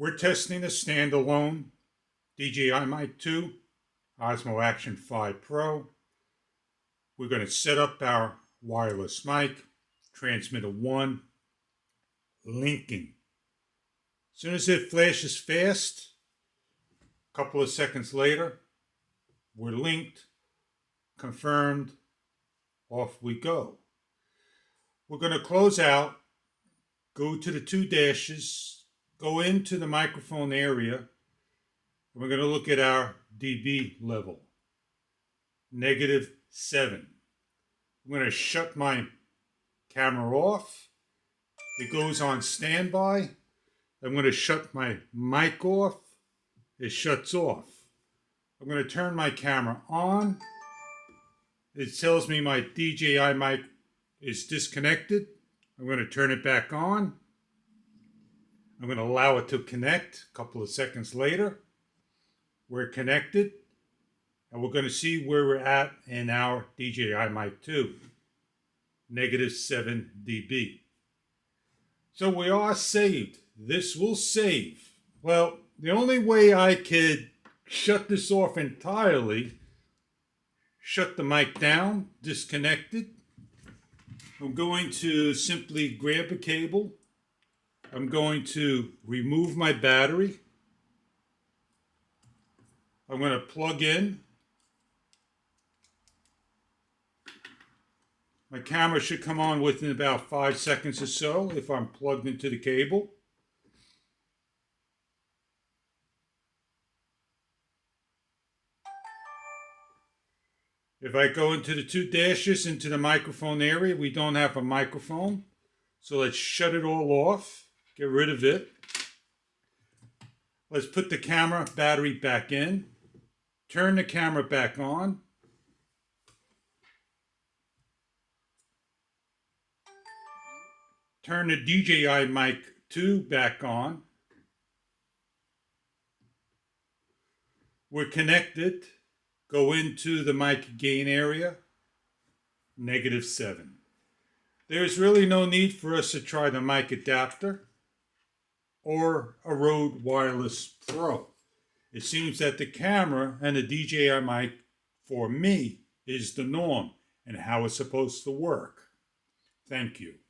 We're testing a standalone DJI Mic 2 Osmo Action 5 Pro. We're going to set up our wireless mic, transmitter 1, linking. As soon as it flashes fast, a couple of seconds later, we're linked, confirmed, off we go. We're going to close out, go to the two dashes, go into the microphone area, and we're going to look at our dB level, -7. I'm going to shut my camera off. It goes on standby. I'm going to shut my mic off. It shuts off. I'm going to turn my camera on. It tells me my DJI mic is disconnected. I'm going to turn it back on. I'm going to allow it to connect. A couple of seconds later, we're connected. And we're going to see where we're at in our DJI Mic 2. -7 dB. So we are saved. This will save. Well, the only way I could shut this off entirely, shut the mic down, disconnect it. I'm going to simply grab a cable. I'm going to remove my battery. I'm going to plug in. My camera should come on within about 5 seconds or so if I'm plugged into the cable. If I go into the two dashes into the microphone area, we don't have a microphone. So let's shut it all off, get rid of it. Let's put the camera battery back in, turn the camera back on. Turn the DJI Mic 2 back on. We're connected. Go into the mic gain area, -7. There's really no need for us to try the mic adapter or a Rode Wireless Pro. It seems that the camera and the DJI mic, for me, is the norm and how it's supposed to work. Thank you.